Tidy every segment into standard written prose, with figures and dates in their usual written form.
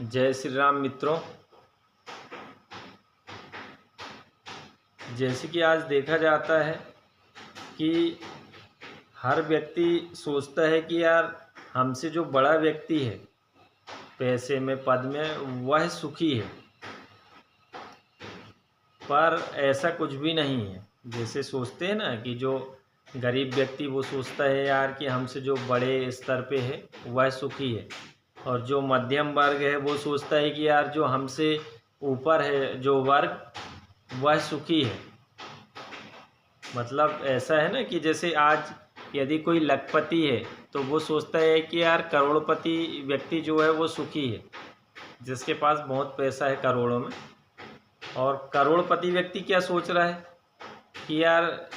जय श्री राम मित्रों। जैसे कि आज देखा जाता है कि हर व्यक्ति सोचता है कि यार हमसे जो बड़ा व्यक्ति है पैसे में पद में वह सुखी है, पर ऐसा कुछ भी नहीं है। जैसे सोचते हैं ना कि जो गरीब व्यक्ति वो सोचता है यार कि हमसे जो बड़े स्तर पे है वह सुखी है, और जो मध्यम वर्ग है वो सोचता है कि यार जो हमसे ऊपर है जो वर्ग वह सुखी है। मतलब ऐसा है ना कि जैसे आज यदि कोई लखपति है तो वो सोचता है कि यार करोड़पति व्यक्ति जो है वो सुखी है, जिसके पास बहुत पैसा है करोड़ों में। और करोड़पति व्यक्ति क्या सोच रहा है कि यार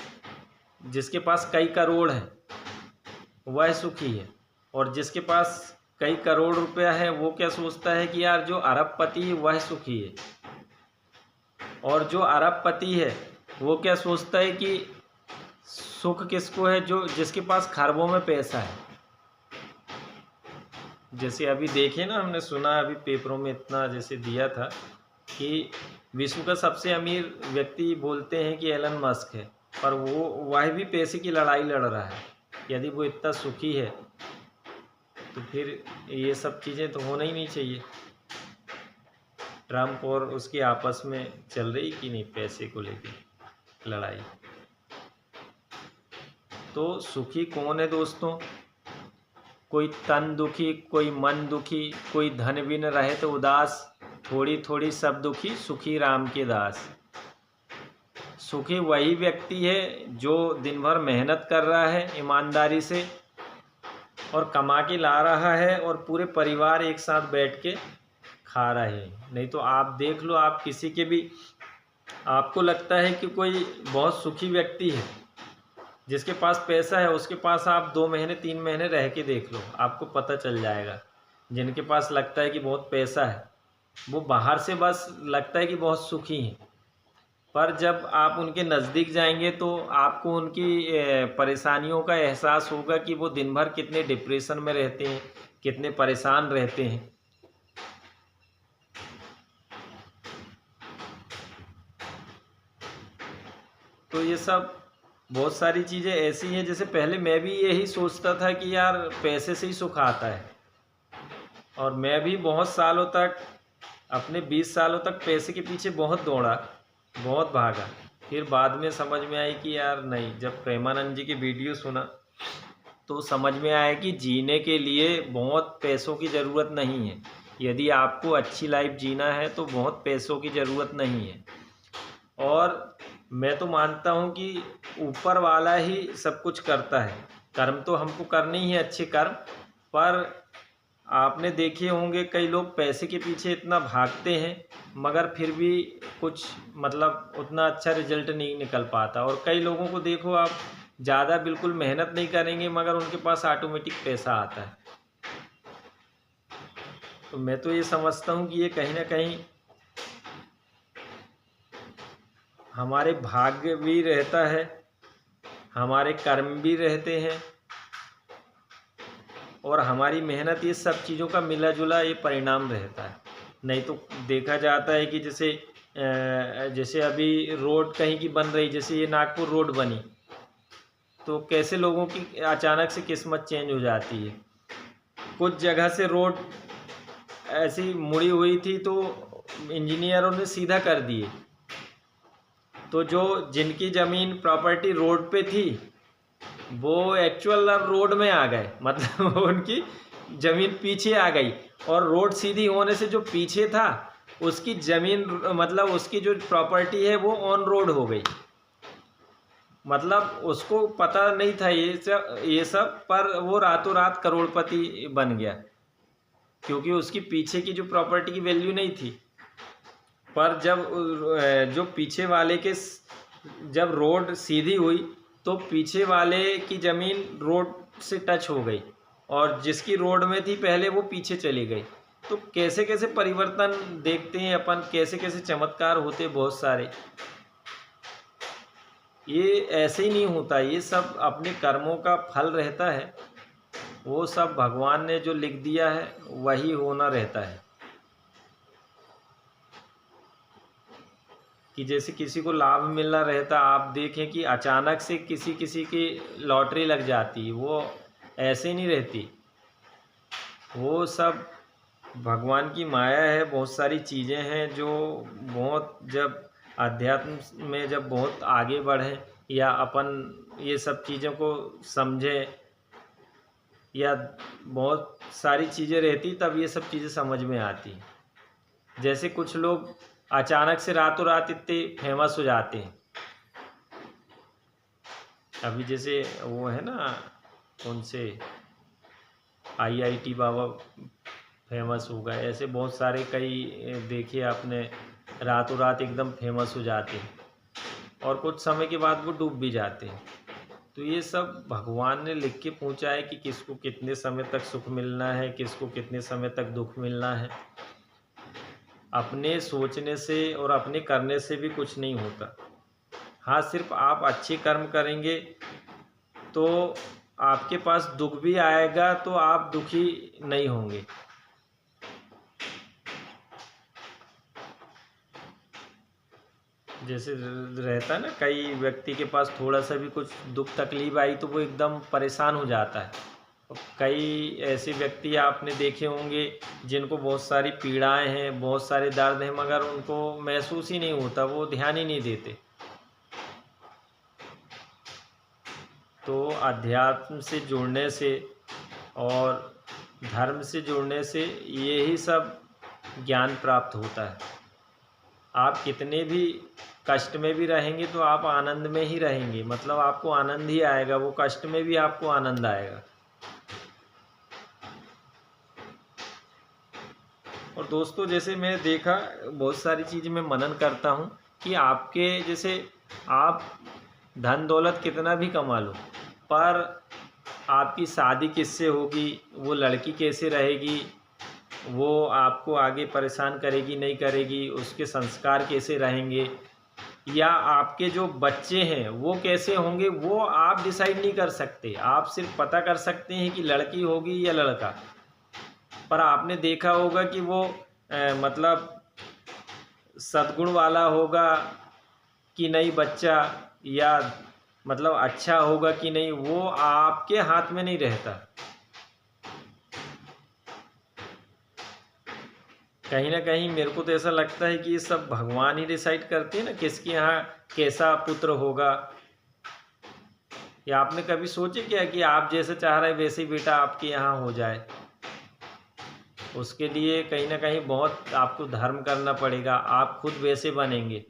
जिसके पास कई करोड़ है वह सुखी है, और जिसके पास कई करोड़ रुपया है वो क्या सोचता है कि यार जो अरबपति है वह सुखी है। और जो अरबपति है वो क्या सोचता है कि सुख किसको है, जो जिसके पास खरबों में पैसा है। जैसे अभी देखे ना, हमने सुना अभी पेपरों में इतना जैसे दिया था कि विश्व का सबसे अमीर व्यक्ति बोलते हैं कि एलन मस्क है, पर वह भी पैसे की लड़ाई लड़ रहा है। यदि वो इतना सुखी है तो फिर ये सब चीज़ें तो होना ही नहीं चाहिए। ट्रम्प और उसकी आपस में चल रही कि नहीं पैसे को लेकर लड़ाई। तो सुखी कौन है दोस्तों? कोई तन दुखी, कोई मन दुखी, कोई धन बिन रहे तो उदास, थोड़ी थोड़ी सब दुखी, सुखी राम के दास। सुखी वही व्यक्ति है जो दिन भर मेहनत कर रहा है ईमानदारी से और कमा के ला रहा है, और पूरे परिवार एक साथ बैठ के खा रहे हैं। नहीं तो आप देख लो, आप किसी के भी आपको लगता है कि कोई बहुत सुखी व्यक्ति है जिसके पास पैसा है, उसके पास आप 2 महीने 3 महीने रह के देख लो, आपको पता चल जाएगा। जिनके पास लगता है कि बहुत पैसा है वो बाहर से बस लगता है कि बहुत सुखी हैं, पर जब आप उनके नज़दीक जाएंगे तो आपको उनकी परेशानियों का एहसास होगा कि वो दिन भर कितने डिप्रेशन में रहते हैं, कितने परेशान रहते हैं। तो ये सब बहुत सारी चीज़ें ऐसी हैं, जैसे पहले मैं भी यही सोचता था कि यार पैसे से ही सुख आता है, और मैं भी बहुत सालों तक, अपने 20 सालों तक पैसे के पीछे बहुत दौड़ा, बहुत भागा। फिर बाद में समझ में आई कि यार नहीं, जब प्रेमानंद जी की वीडियो सुना तो समझ में आया कि जीने के लिए बहुत पैसों की ज़रूरत नहीं है। यदि आपको अच्छी लाइफ जीना है तो बहुत पैसों की ज़रूरत नहीं है। और मैं तो मानता हूँ कि ऊपर वाला ही सब कुछ करता है। कर्म तो हमको करने ही है, अच्छे कर्म। पर आपने देखे होंगे कई लोग पैसे के पीछे इतना भागते हैं मगर फिर भी कुछ मतलब उतना अच्छा रिजल्ट नहीं निकल पाता। और कई लोगों को देखो आप, ज़्यादा बिल्कुल मेहनत नहीं करेंगे मगर उनके पास ऑटोमेटिक पैसा आता है। तो मैं तो ये समझता हूँ कि ये कहीं ना कहीं हमारे भाग्य भी रहता है, हमारे कर्म भी रहते हैं, और हमारी मेहनत, ये सब चीज़ों का मिला जुला ये परिणाम रहता है। नहीं तो देखा जाता है कि जैसे अभी रोड कहीं की बन रही, जैसे ये नागपुर रोड बनी, तो कैसे लोगों की अचानक से किस्मत चेंज हो जाती है। कुछ जगह से रोड ऐसी मुड़ी हुई थी तो इंजीनियरों ने सीधा कर दिए, तो जो जिनकी ज़मीन प्रॉपर्टी रोड पे थी वो एक्चुअल अब रोड में आ गए, मतलब उनकी ज़मीन पीछे आ गई, और रोड सीधी होने से जो पीछे था उसकी ज़मीन, मतलब उसकी जो प्रॉपर्टी है वो ऑन रोड हो गई। मतलब उसको पता नहीं था ये सब, पर वो रातों रात करोड़पति बन गया, क्योंकि उसकी पीछे की जो प्रॉपर्टी की वैल्यू नहीं थी। पर जब जो पीछे वाले के, जब रोड सीधी हुई तो पीछे वाले की ज़मीन रोड से टच हो गई, और जिसकी रोड में थी पहले वो पीछे चली गई। तो कैसे कैसे परिवर्तन देखते हैं अपन, कैसे कैसे चमत्कार होते बहुत सारे। ये ऐसे ही नहीं होता, ये सब अपने कर्मों का फल रहता है। वो सब भगवान ने जो लिख दिया है वही होना रहता है। कि जैसे किसी को लाभ मिलना रहता, आप देखें कि अचानक से किसी किसी की लॉटरी लग जाती, वो ऐसे नहीं रहती। वो सब भगवान की माया है। बहुत सारी चीज़ें हैं जो बहुत, जब अध्यात्म में जब बहुत आगे बढ़ें या अपन ये सब चीज़ों को समझें, या बहुत सारी चीज़ें रहती तब ये सब चीज़ें समझ में आती। जैसे कुछ लोग अचानक से रातों रात इतने फेमस हो जाते हैं। अभी जैसे वो है ना, कौन से IIT बाबा फेमस हो गए, ऐसे बहुत सारे कई देखिए आपने, रातों रात एकदम फेमस हो जाते हैं और कुछ समय के बाद वो डूब भी जाते हैं। तो ये सब भगवान ने लिख के पूछा है कि किसको कितने समय तक सुख मिलना है, किसको कितने समय तक दुख मिलना है। अपने सोचने से और अपने करने से भी कुछ नहीं होता। हाँ, सिर्फ आप अच्छे कर्म करेंगे तो आपके पास दुख भी आएगा तो आप दुखी नहीं होंगे। जैसे रहता है ना, कई व्यक्ति के पास थोड़ा सा भी कुछ दुख तकलीफ आई तो वो एकदम परेशान हो जाता है। कई ऐसे व्यक्ति आपने देखे होंगे जिनको बहुत सारी पीड़ाएं हैं, बहुत सारे दर्द हैं, मगर उनको महसूस ही नहीं होता, वो ध्यान ही नहीं देते। तो अध्यात्म से जुड़ने से और धर्म से जुड़ने से यही सब ज्ञान प्राप्त होता है। आप कितने भी कष्ट में भी रहेंगे तो आप आनंद में ही रहेंगे, मतलब आपको आनंद ही आएगा, वो कष्ट में भी आपको आनंद आएगा। और दोस्तों, जैसे मैं देखा बहुत सारी चीज़ में मनन करता हूँ कि आपके जैसे आप धन दौलत कितना भी कमा लो, पर आपकी शादी किससे होगी, वो लड़की कैसे रहेगी, वो आपको आगे परेशान करेगी नहीं करेगी, उसके संस्कार कैसे रहेंगे, या आपके जो बच्चे हैं वो कैसे होंगे, वो आप डिसाइड नहीं कर सकते। आप सिर्फ पता कर सकते हैं कि लड़की होगी या लड़का। पर आपने देखा होगा कि वो मतलब सद्गुण वाला होगा कि नहीं बच्चा, या मतलब अच्छा होगा कि नहीं, वो आपके हाथ में नहीं रहता। कहीं ना कहीं मेरे को तो ऐसा लगता है कि ये सब भगवान ही डिसाइड करते हैं ना, किसके यहाँ कैसा पुत्र होगा। या आपने कभी सोचे क्या कि आप जैसे चाह रहे वैसे ही बेटा आपके यहाँ हो जाए? उसके लिए कहीं ना कहीं बहुत आपको धर्म करना पड़ेगा, आप खुद वैसे बनेंगे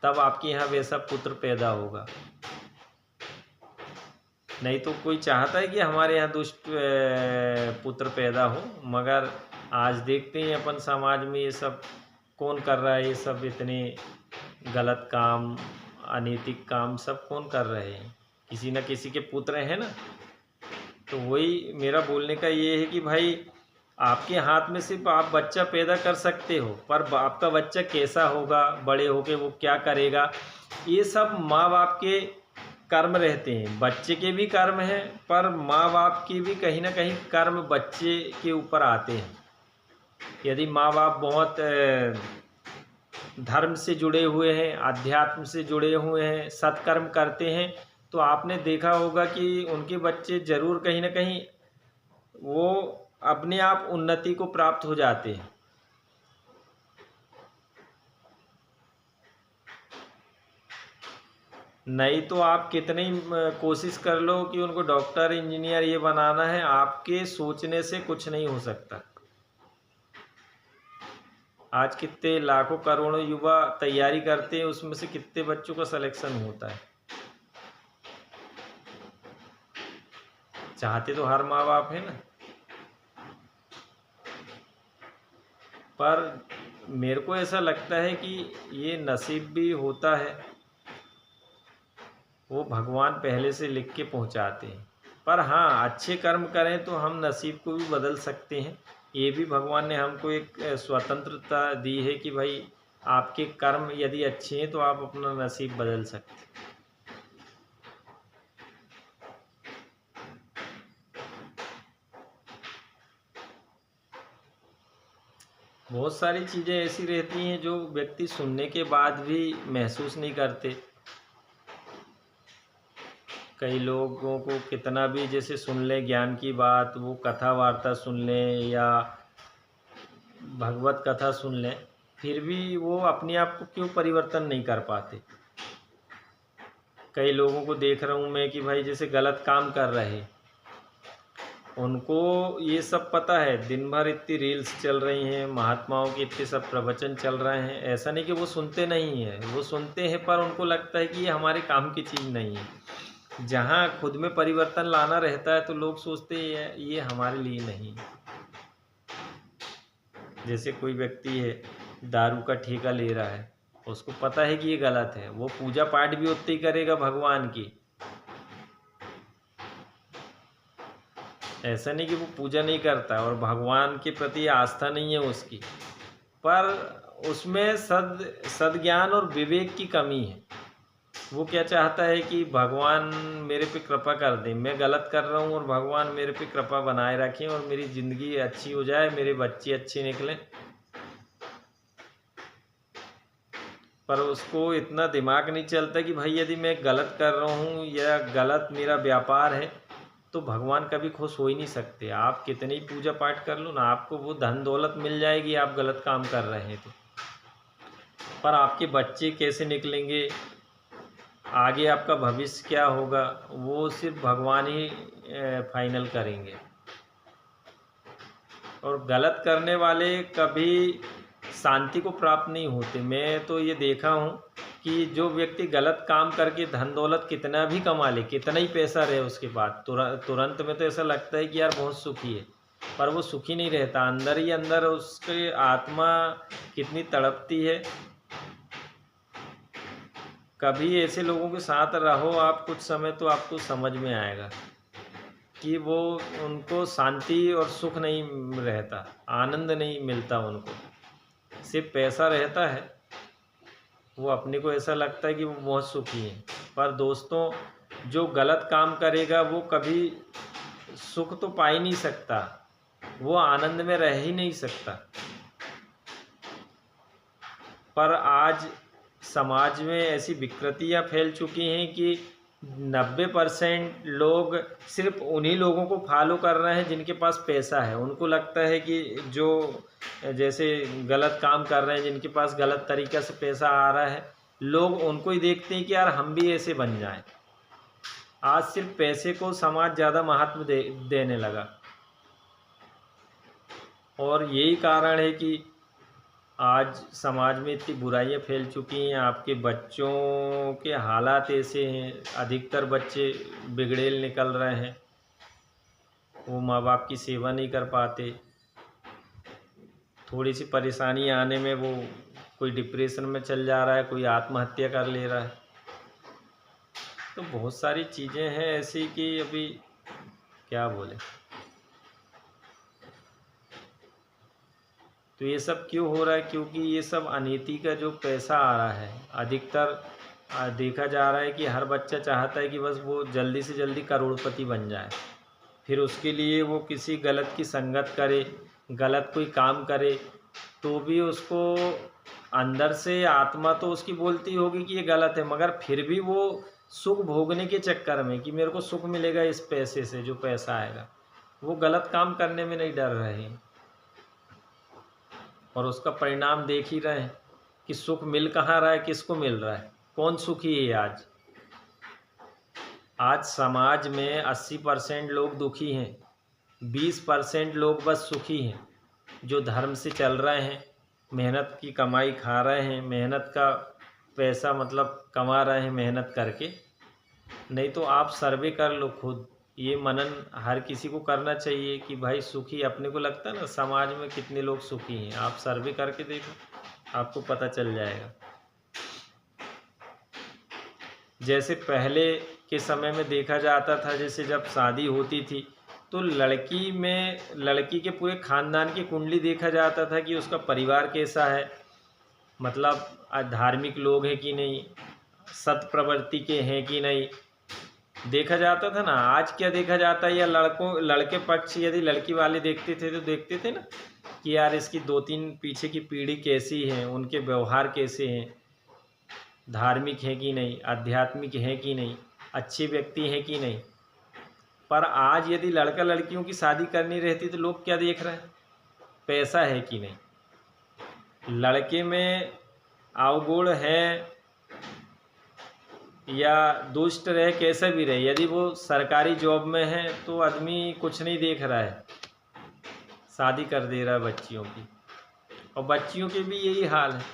तब आपके यहाँ वैसा पुत्र पैदा होगा। नहीं तो कोई चाहता है कि हमारे यहाँ दुष्ट पुत्र पैदा हो, मगर आज देखते हैं अपन समाज में ये सब कौन कर रहा है, ये सब इतने गलत काम, अनैतिक काम सब कौन कर रहे हैं, किसी न किसी के पुत्र हैं ना। तो वही मेरा बोलने का ये है कि भाई आपके हाथ में सिर्फ आप बच्चा पैदा कर सकते हो, पर आपका बच्चा कैसा होगा, बड़े होके वो क्या करेगा, ये सब माँ बाप के कर्म रहते हैं। बच्चे के भी कर्म हैं, पर माँ बाप की भी कहीं ना कहीं कर्म बच्चे के ऊपर आते हैं। यदि माँ बाप बहुत धर्म से जुड़े हुए हैं, अध्यात्म से जुड़े हुए हैं, सत्कर्म करते हैं, तो आपने देखा होगा कि उनके बच्चे जरूर कहीं ना कहीं वो अपने आप उन्नति को प्राप्त हो जाते हैं। नहीं तो आप कितनी कोशिश कर लो कि उनको डॉक्टर इंजीनियर ये बनाना है, आपके सोचने से कुछ नहीं हो सकता। आज कितने लाखों करोड़ों युवा तैयारी करते हैं, उसमें से कितने बच्चों का सिलेक्शन होता है? चाहते तो हर माँ बाप है ना, पर मेरे को ऐसा लगता है कि ये नसीब भी होता है, वो भगवान पहले से लिख के पहुंचाते हैं। पर हाँ, अच्छे कर्म करें तो हम नसीब को भी बदल सकते हैं। ये भी भगवान ने हमको एक स्वतंत्रता दी है कि भाई आपके कर्म यदि अच्छे हैं तो आप अपना नसीब बदल सकते हैं। बहुत सारी चीज़ें ऐसी रहती हैं जो व्यक्ति सुनने के बाद भी महसूस नहीं करते। कई लोगों को कितना भी जैसे सुन लें ज्ञान की बात, वो कथा वार्ता सुन लें या भगवत कथा सुन लें, फिर भी वो अपने आप को क्यों परिवर्तन नहीं कर पाते। कई लोगों को देख रहा हूँ मैं कि भाई जैसे गलत काम कर रहे, उनको ये सब पता है, दिन भर इतनी रील्स चल रही हैं, महात्माओं के इतने सब प्रवचन चल रहे हैं, ऐसा नहीं कि वो सुनते नहीं हैं, वो सुनते हैं, पर उनको लगता है कि ये हमारे काम की चीज़ नहीं है। जहाँ खुद में परिवर्तन लाना रहता है तो लोग सोचते हैं ये हमारे लिए नहीं। जैसे कोई व्यक्ति है दारू का ठेका ले रहा है, उसको पता है कि ये गलत है, वो पूजा पाठ भी उतनी ही करेगा भगवान की। ऐसा नहीं कि वो पूजा नहीं करता और भगवान के प्रति आस्था नहीं है उसकी, पर उसमें सद्ज्ञान और विवेक की कमी है। वो क्या चाहता है कि भगवान मेरे पे कृपा कर दे, मैं गलत कर रहा हूँ और भगवान मेरे पे कृपा बनाए रखें और मेरी ज़िंदगी अच्छी हो जाए, मेरे बच्चे अच्छे निकलें। पर उसको इतना दिमाग नहीं चलता कि भाई यदि मैं गलत कर रहा हूँ या गलत मेरा व्यापार है तो भगवान कभी खुश हो ही नहीं सकते। आप कितनी ही पूजा पाठ कर लो ना, आपको वो धन दौलत मिल जाएगी आप गलत काम कर रहे हैं तो, पर आपके बच्चे कैसे निकलेंगे, आगे आपका भविष्य क्या होगा, वो सिर्फ भगवान ही फाइनल करेंगे। और गलत करने वाले कभी शांति को प्राप्त नहीं होते। मैं तो ये देखा हूँ कि जो व्यक्ति गलत काम करके धन दौलत कितना भी कमा ले, कितना ही पैसा रहे उसके बाद, तुरंत में तो ऐसा लगता है कि यार बहुत सुखी है, पर वो सुखी नहीं रहता। अंदर ही अंदर उसकी आत्मा कितनी तड़पती है। कभी ऐसे लोगों के साथ रहो आप कुछ समय तो आपको समझ में आएगा कि वो उनको शांति और सुख नहीं रहता, आनंद नहीं मिलता उनको, सिर्फ पैसा रहता है। वो अपने को ऐसा लगता है कि वो बहुत सुखी हैं, पर दोस्तों जो गलत काम करेगा वो कभी सुख तो पा ही नहीं सकता, वो आनंद में रह ही नहीं सकता। पर आज समाज में ऐसी विकृतियां फैल चुकी हैं कि 90% लोग सिर्फ उन्हीं लोगों को फॉलो कर रहे हैं जिनके पास पैसा है। उनको लगता है कि जो जैसे गलत काम कर रहे हैं, जिनके पास गलत तरीक़े से पैसा आ रहा है, लोग उनको ही देखते हैं कि यार हम भी ऐसे बन जाएं। आज सिर्फ पैसे को समाज ज़्यादा महत्व देने लगा और यही कारण है कि आज समाज में इतनी बुराइयां फैल चुकी हैं। आपके बच्चों के हालात ऐसे हैं, अधिकतर बच्चे बिगड़ेल निकल रहे हैं, वो माँ बाप की सेवा नहीं कर पाते। थोड़ी सी परेशानी आने में वो कोई डिप्रेशन में चल जा रहा है, कोई आत्महत्या कर ले रहा है। तो बहुत सारी चीज़ें हैं ऐसी कि अभी क्या बोले। तो ये सब क्यों हो रहा है? क्योंकि ये सब अनीति का जो पैसा आ रहा है, अधिकतर देखा जा रहा है कि हर बच्चा चाहता है कि बस वो जल्दी से जल्दी करोड़पति बन जाए। फिर उसके लिए वो किसी गलत की संगत करे, गलत कोई काम करे, तो भी उसको अंदर से आत्मा तो उसकी बोलती होगी कि ये गलत है, मगर फिर भी वो सुख भोगने के चक्कर में कि मेरे को सुख मिलेगा इस पैसे से, जो पैसा आएगा, वो गलत काम करने में नहीं डर रहे हैं। और उसका परिणाम देख ही रहे हैं कि सुख मिल कहाँ रहा है, किसको मिल रहा है, कौन सुखी है आज। आज समाज में 80% लोग दुखी हैं, 20% लोग बस सुखी हैं, जो धर्म से चल रहे हैं, मेहनत की कमाई खा रहे हैं, मेहनत का पैसा मतलब कमा रहे हैं मेहनत करके। नहीं तो आप सर्वे कर लो खुद, ये मनन हर किसी को करना चाहिए कि भाई सुखी अपने को लगता है ना, समाज में कितने लोग सुखी हैं, आप सर्वे करके देखो, आपको पता चल जाएगा। जैसे पहले के समय में देखा जाता था, जैसे जब शादी होती थी तो लड़की के पूरे ख़ानदान की कुंडली देखा जाता था कि उसका परिवार कैसा है, मतलब धार्मिक लोग हैं कि नहीं, सत प्रवृत्ति के हैं कि नहीं, देखा जाता था ना। आज क्या देखा जाता है, या लड़के पक्ष यदि लड़की वाले देखते थे तो देखते थे ना कि यार इसकी 2-3 पीछे की पीढ़ी कैसी है, उनके व्यवहार कैसे हैं, धार्मिक है कि नहीं, आध्यात्मिक है कि नहीं, अच्छे व्यक्ति हैं कि नहीं। पर आज यदि लड़का लड़कियों की शादी करनी रहती तो लोग क्या देख रहे हैं, पैसा है कि नहीं, लड़के में अवगुण है या दुष्ट रहे, कैसा भी रहे, यदि वो सरकारी जॉब में है तो आदमी कुछ नहीं देख रहा है, शादी कर दे रहा है बच्चियों की। और बच्चियों के भी यही हाल है।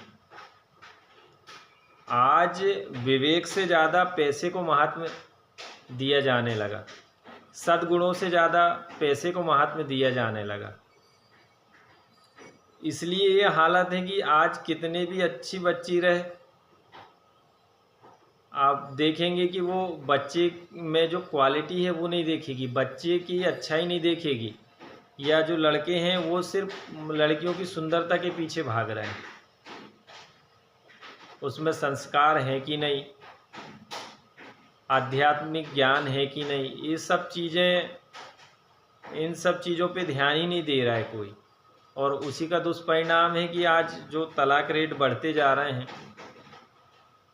आज विवेक से ज़्यादा पैसे को महात्म्य दिया जाने लगा, सद्गुणों से ज़्यादा पैसे को महात्म्य दिया जाने लगा। इसलिए ये हालत है कि आज कितने भी अच्छी बच्ची रहे, आप देखेंगे कि वो बच्चे में जो क्वालिटी है वो नहीं देखेगी, बच्चे की अच्छाई नहीं देखेगी, या जो लड़के हैं वो सिर्फ लड़कियों की सुंदरता के पीछे भाग रहे हैं। उसमें संस्कार है कि नहीं, आध्यात्मिक ज्ञान है कि नहीं, ये सब चीज़ें, इन सब चीज़ों पे ध्यान ही नहीं दे रहा है कोई। और उसी का दुष्परिणाम है कि आज जो तलाक रेट बढ़ते जा रहे हैं,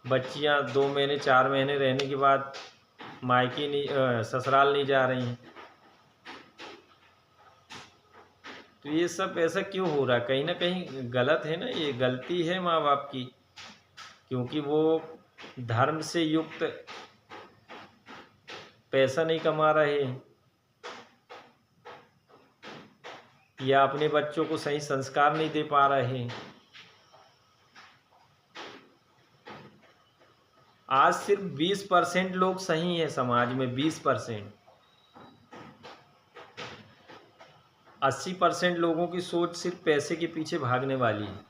बच्चियां 2 महीने 4 महीने रहने के बाद मायके नहीं, ससुराल नहीं जा रही हैं। तो ये सब ऐसा क्यों हो रहा है? कहीं ना कहीं गलत है ना, ये गलती है माँ बाप की, क्योंकि वो धर्म से युक्त पैसा नहीं कमा रहे हैं या अपने बच्चों को सही संस्कार नहीं दे पा रहे हैं। आज सिर्फ 20% लोग सही हैं समाज में, 20%। 80% लोगों की सोच सिर्फ पैसे के पीछे भागने वाली है।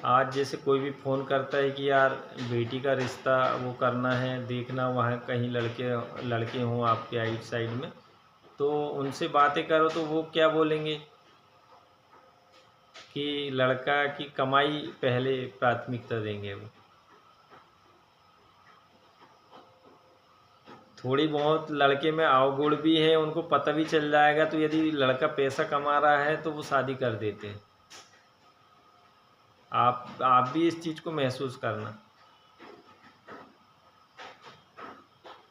आज जैसे कोई भी फ़ोन करता है कि यार बेटी का रिश्ता वो करना है, देखना वहाँ कहीं लड़के हों आपके आइट साइड में, तो उनसे बातें करो तो वो क्या बोलेंगे कि लड़का की कमाई पहले प्राथमिकता देंगे। वो थोड़ी बहुत लड़के में अवगुण भी है, उनको पता भी चल जाएगा, तो यदि लड़का पैसा कमा रहा है तो वो शादी कर देते हैं। आप भी इस चीज़ को महसूस करना।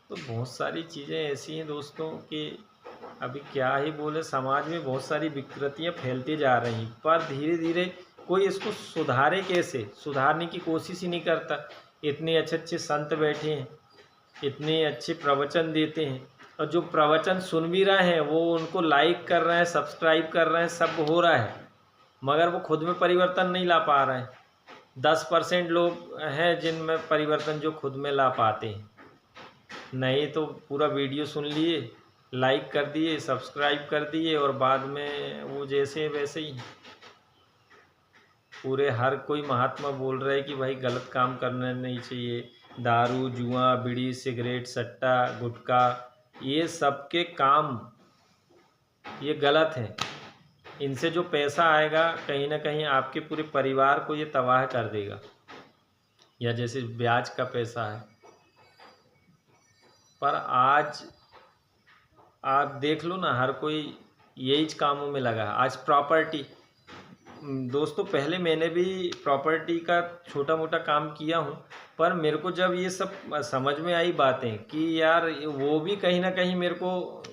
तो बहुत सारी चीज़ें ऐसी हैं दोस्तों कि अभी क्या ही बोले, समाज में बहुत सारी विकृतियाँ फैलती जा रही, पर धीरे धीरे कोई इसको सुधारे कैसे, सुधारने की कोशिश ही नहीं करता। इतने अच्छे अच्छे संत बैठे हैं, इतने अच्छे प्रवचन देते हैं, और जो प्रवचन सुन भी रहे हैं वो उनको लाइक कर रहे हैं, सब्सक्राइब कर रहे हैं, सब हो रहा है, मगर वो खुद में परिवर्तन नहीं ला पा रहे हैं। 10% लोग हैं जिनमें परिवर्तन जो खुद में ला पाते हैं, नहीं तो पूरा वीडियो सुन लिए, लाइक कर दिए, सब्सक्राइब कर दिए, और बाद में वो जैसे वैसे ही। पूरे हर कोई महात्मा बोल रहे हैं कि भाई गलत काम करना नहीं चाहिए, दारू, जुआ, बीड़ी, सिगरेट, सट्टा, गुटखा, ये सब के काम ये गलत है। इनसे जो पैसा आएगा कहीं ना कहीं आपके पूरे परिवार को ये तबाह कर देगा, या जैसे ब्याज का पैसा है। पर आज आप देख लो ना, हर कोई यही कामों में लगा है। आज प्रॉपर्टी, दोस्तों पहले मैंने भी प्रॉपर्टी का छोटा मोटा काम किया हूँ, पर मेरे को जब ये सब समझ में आई बातें कि यार वो भी कहीं ना कहीं मेरे को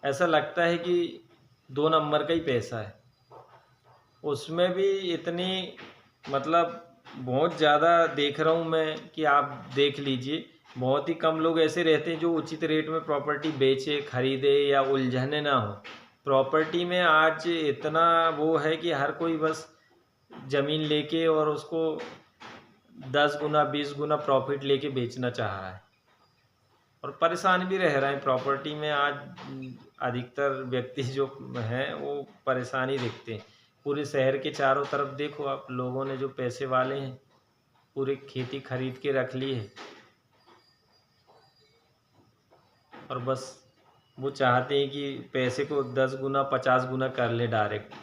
ऐसा लगता है कि 2 नंबर का ही पैसा है। उसमें भी इतनी, मतलब बहुत ज़्यादा देख रहा हूँ मैं कि आप देख लीजिए, बहुत ही कम लोग ऐसे रहते हैं जो उचित रेट में प्रॉपर्टी बेचे, खरीदे या उलझने ना हो। प्रॉपर्टी में आज इतना वो है कि हर कोई बस ज़मीन लेके और उसको 10 गुना 20 गुना प्रॉफिट लेके बेचना चाह रहा है, और परेशान भी रह रहे हैं प्रॉपर्टी में। आज अधिकतर व्यक्ति जो हैं वो परेशानी दिखते हैं। पूरे शहर के चारों तरफ देखो आप, लोगों ने जो पैसे वाले हैं पूरे खेती खरीद के रख ली है, और बस वो चाहते हैं कि पैसे को 10 गुना 50 गुना कर ले डायरेक्ट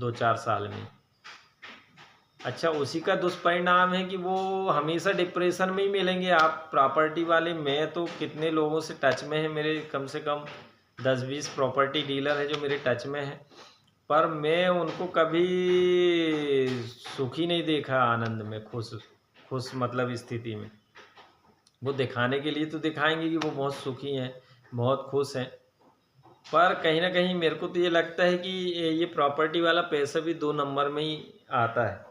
2-4 साल में। अच्छा, उसी का दुष्परिणाम है कि वो हमेशा डिप्रेशन में ही मिलेंगे। आप प्रॉपर्टी वाले, मैं तो कितने लोगों से टच में है, मेरे कम से कम 10-20 प्रॉपर्टी डीलर है जो मेरे टच में है, पर मैं उनको कभी सुखी नहीं देखा, आनंद में, खुश खुश मतलब स्थिति में। वो दिखाने के लिए तो दिखाएंगे कि वो बहुत सुखी हैं, बहुत खुश हैं, पर कहीं ना कहीं मेरे को तो ये लगता है कि ये प्रॉपर्टी वाला पैसा भी 2 नंबर में ही आता है,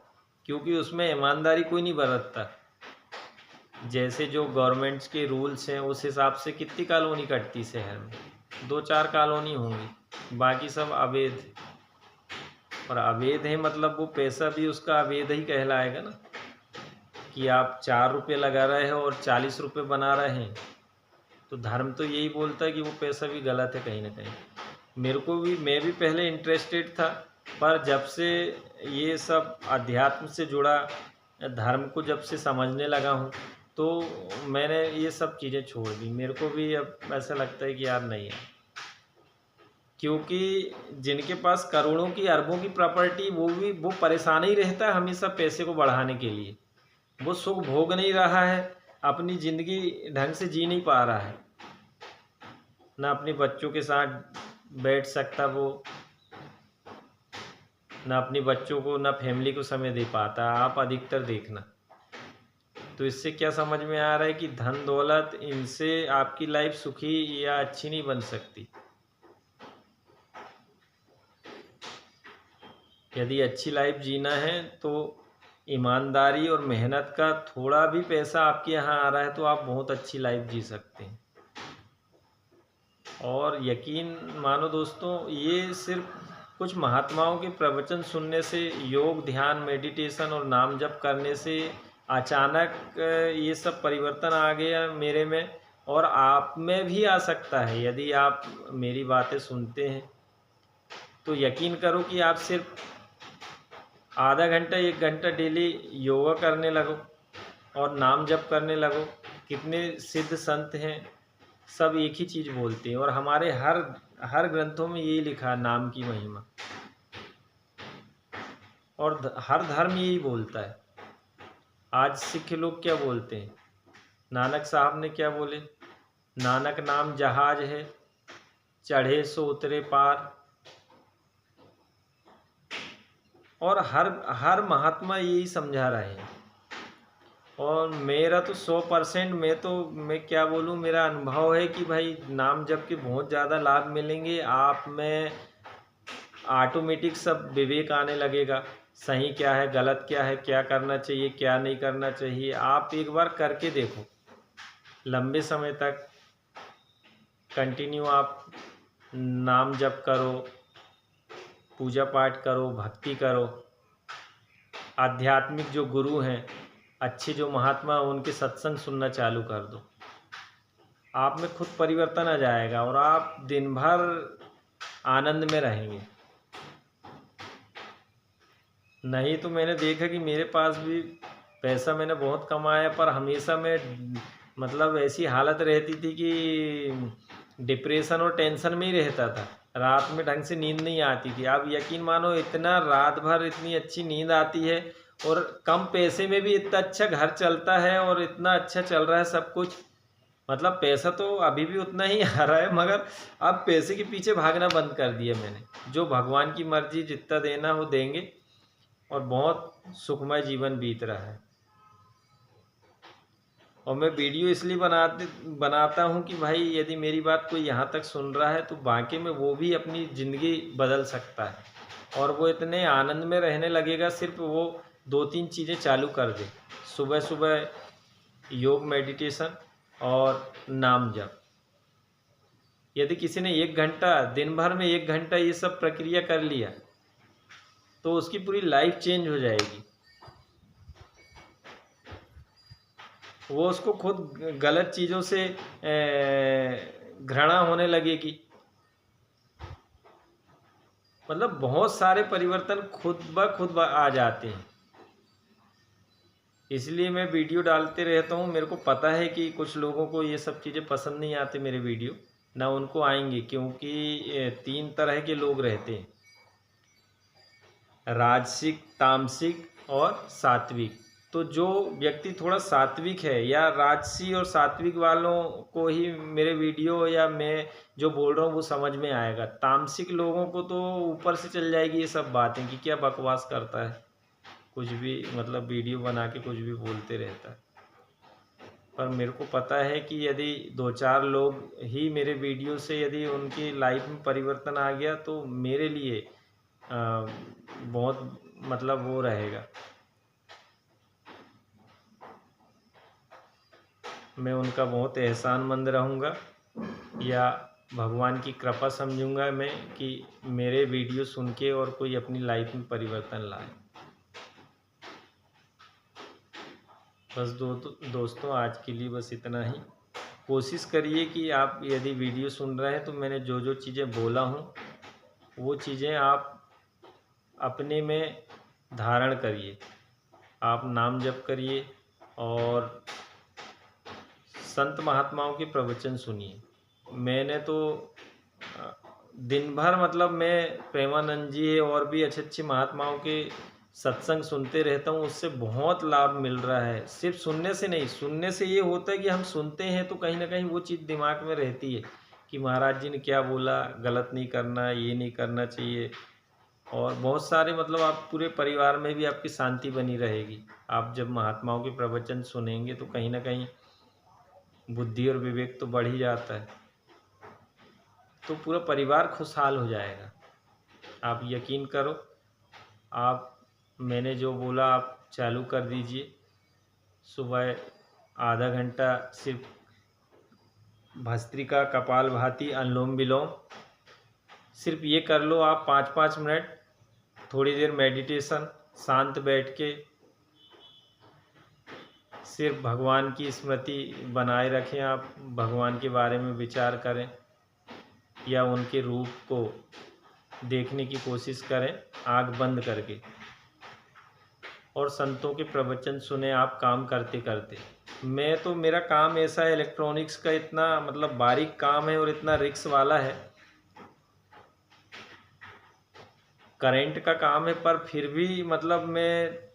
क्योंकि उसमें ईमानदारी कोई नहीं बरतता। जैसे जो गवर्नमेंट्स के रूल्स हैं उस हिसाब से कितनी कॉलोनी कटती शहर में, 2-4 कॉलोनी होंगी, बाकी सब अवैध। और अवैध है मतलब वो पैसा भी उसका अवैध ही कहलाएगा ना, कि आप 4 रुपये लगा रहे हो और 40 रुपये बना रहे हैं, तो धर्म तो यही बोलता है कि वो पैसा भी गलत है कहीं ना कहीं। मेरे को भी, मैं भी पहले इंटरेस्टेड था, पर जब से ये सब अध्यात्म से जुड़ा, धर्म को जब से समझने लगा हूँ, तो मैंने ये सब चीज़ें छोड़ दी। मेरे को भी अब ऐसा लगता है कि यार नहीं है, क्योंकि जिनके पास करोड़ों की अरबों की प्रॉपर्टी, वो परेशान ही रहता है हमेशा पैसे को बढ़ाने के लिए। वो सुख भोग नहीं रहा है, अपनी ज़िंदगी ढंग से जी नहीं पा रहा है, ना अपने बच्चों के साथ बैठ सकता वो, ना अपने बच्चों को, ना फैमिली को समय दे पाता। आप अधिकतर देखना, तो इससे क्या समझ में आ रहा है कि धन दौलत, इनसे आपकी लाइफ सुखी या अच्छी नहीं बन सकती। यदि अच्छी लाइफ जीना है तो ईमानदारी और मेहनत का थोड़ा भी पैसा आपके यहाँ आ रहा है तो आप बहुत अच्छी लाइफ जी सकते हैं। और यकीन मानो दोस्तों, ये सिर्फ कुछ महात्माओं के प्रवचन सुनने से, योग, ध्यान, मेडिटेशन और नाम जप करने से अचानक ये सब परिवर्तन आ गया मेरे में, और आप में भी आ सकता है। यदि आप मेरी बातें सुनते हैं तो यकीन करो कि आप सिर्फ आधा घंटा 1 घंटा डेली योगा करने लगो और नाम जप करने लगो। कितने सिद्ध संत हैं, सब एक ही चीज़ बोलते हैं, और हमारे हर ग्रंथों में यही लिखा है, नाम की महिमा। और हर धर्म यही बोलता है। आज सिख लोग क्या बोलते हैं, नानक साहब ने क्या बोले, नानक नाम जहाज है, चढ़े सो उतरे पार। और हर महात्मा यही समझा रहे हैं। और मेरा तो 100%, मैं क्या बोलूँ, मेरा अनुभव है कि भाई नाम जप के बहुत ज़्यादा लाभ मिलेंगे। आप में ऑटोमेटिक सब विवेक आने लगेगा, सही क्या है, गलत क्या है, क्या करना चाहिए, क्या नहीं करना चाहिए। आप एक बार करके देखो, लंबे समय तक कंटिन्यू आप नाम जप करो, पूजा पाठ करो, भक्ति करो, आध्यात्मिक जो गुरु हैं, अच्छे जो महात्मा, उनके सत्संग सुनना चालू कर दो, आप में खुद परिवर्तन आ जाएगा और आप दिन भर आनंद में रहेंगे। नहीं तो मैंने देखा कि मेरे पास भी पैसा मैंने बहुत कमाया, पर हमेशा मैं मतलब ऐसी हालत रहती थी कि डिप्रेशन और टेंशन में ही रहता था, रात में ढंग से नींद नहीं आती थी। आप यकीन मानो, इतना रात भर इतनी अच्छी नींद आती है, और कम पैसे में भी इतना अच्छा घर चलता है और इतना अच्छा चल रहा है सब कुछ। मतलब पैसा तो अभी भी उतना ही आ रहा है, मगर अब पैसे के पीछे भागना बंद कर दिया मैंने। जो भगवान की मर्जी, जितना देना वो देंगे, और बहुत सुखमय जीवन बीत रहा है। और मैं वीडियो इसलिए बनाता हूँ कि भाई यदि मेरी बात कोई यहाँ तक सुन रहा है तो वाकई में वो भी अपनी ज़िंदगी बदल सकता है, और वो इतने आनंद में रहने लगेगा, सिर्फ वो 2-3 चीज़ें चालू कर दे। सुबह सुबह योग, मेडिटेशन और नाम जप। यदि किसी ने 1 घंटा, दिन भर में 1 घंटा ये सब प्रक्रिया कर लिया तो उसकी पूरी लाइफ चेंज हो जाएगी। वो उसको खुद गलत चीज़ों से घृणा होने लगेगी। मतलब बहुत सारे परिवर्तन खुद ब खुद आ जाते हैं। इसलिए मैं वीडियो डालते रहता हूँ। मेरे को पता है कि कुछ लोगों को ये सब चीज़ें पसंद नहीं आती मेरे वीडियो, ना उनको आएंगे, क्योंकि 3 तरह के लोग रहते हैं, राजसिक, तामसिक और सात्विक। तो जो व्यक्ति थोड़ा सात्विक है या राजसी और सात्विक वालों को ही मेरे वीडियो या मैं जो बोल रहा हूँ वो समझ में आएगा। तामसिक लोगों को तो ऊपर से चल जाएगी ये सब बातें कि क्या बकवास करता है, कुछ भी मतलब वीडियो बना के कुछ भी बोलते रहता है। पर मेरे को पता है कि यदि 2-4 लोग ही मेरे वीडियो से यदि उनकी लाइफ में परिवर्तन आ गया तो मेरे लिए बहुत मतलब वो रहेगा, मैं उनका बहुत एहसानमंद रहूँगा या भगवान की कृपा समझूंगा मैं कि मेरे वीडियो सुन के और कोई अपनी लाइफ में परिवर्तन लाए। बस दोस्तों आज के लिए बस इतना ही। कोशिश करिए कि आप यदि वीडियो सुन रहे हैं तो मैंने जो जो चीज़ें बोला हूँ वो चीज़ें आप अपने में धारण करिए। आप नाम जप करिए और संत महात्माओं के प्रवचन सुनिए। मैंने तो दिन भर मतलब मैं प्रेमानंद जी और भी अच्छे अच्छे महात्माओं के सत्संग सुनते रहता हूँ, उससे बहुत लाभ मिल रहा है। सिर्फ सुनने से नहीं, सुनने से ये होता है कि हम सुनते हैं तो कहीं ना कहीं वो चीज़ दिमाग में रहती है कि महाराज जी ने क्या बोला, गलत नहीं करना, ये नहीं करना चाहिए। और बहुत सारे मतलब आप पूरे परिवार में भी आपकी शांति बनी रहेगी। आप जब महात्माओं के प्रवचन सुनेंगे तो कहीं ना कहीं बुद्धि और विवेक तो बढ़ ही जाता है, तो पूरा परिवार खुशहाल हो जाएगा। आप यकीन करो, आप मैंने जो बोला आप चालू कर दीजिए। सुबह आधा घंटा सिर्फ भस्त्रिका, कपालभाति, अनुलोम विलोम सिर्फ ये कर लो आप 5-5 मिनट। थोड़ी देर मेडिटेशन, शांत बैठ के सिर्फ भगवान की स्मृति बनाए रखें। आप भगवान के बारे में विचार करें या उनके रूप को देखने की कोशिश करें आँख बंद करके, और संतों के प्रवचन सुने आप काम करते करते। मैं तो मेरा काम ऐसा है, इलेक्ट्रॉनिक्स का इतना मतलब बारीक काम है और इतना रिस्क वाला है, करंट का काम है, पर फिर भी मतलब मैं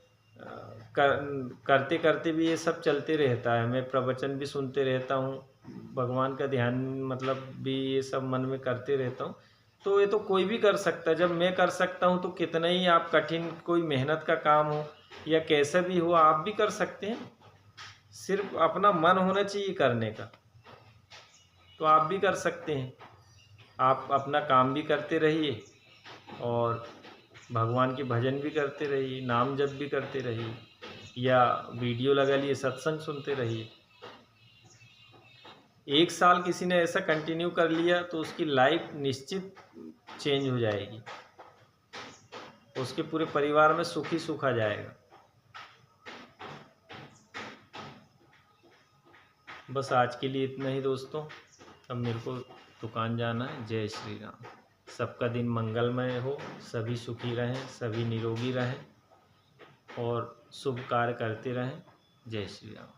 करते करते भी ये सब चलते रहता है। मैं प्रवचन भी सुनते रहता हूँ, भगवान का ध्यान मतलब भी ये सब मन में करते रहता हूँ। तो ये तो कोई भी कर सकता है। जब मैं कर सकता हूँ तो कितना ही आप कठिन कोई मेहनत का काम हो या कैसा भी हो आप भी कर सकते हैं। सिर्फ अपना मन होना चाहिए करने का, तो आप भी कर सकते हैं। आप अपना काम भी करते रहिए और भगवान के भजन भी करते रहिए, नाम जप भी करते रहिए या वीडियो लगा लिए सत्संग सुनते रहिए। 1 साल किसी ने ऐसा कंटिन्यू कर लिया तो उसकी लाइफ निश्चित चेंज हो जाएगी, उसके पूरे परिवार में सुख ही सुख आ जाएगा। बस आज के लिए इतना ही दोस्तों, अब मेरे को दुकान जाना है। जय श्री राम। सबका दिन मंगलमय हो, सभी सुखी रहें, सभी निरोगी रहें और शुभ कार्य करते रहें। जय श्री राम।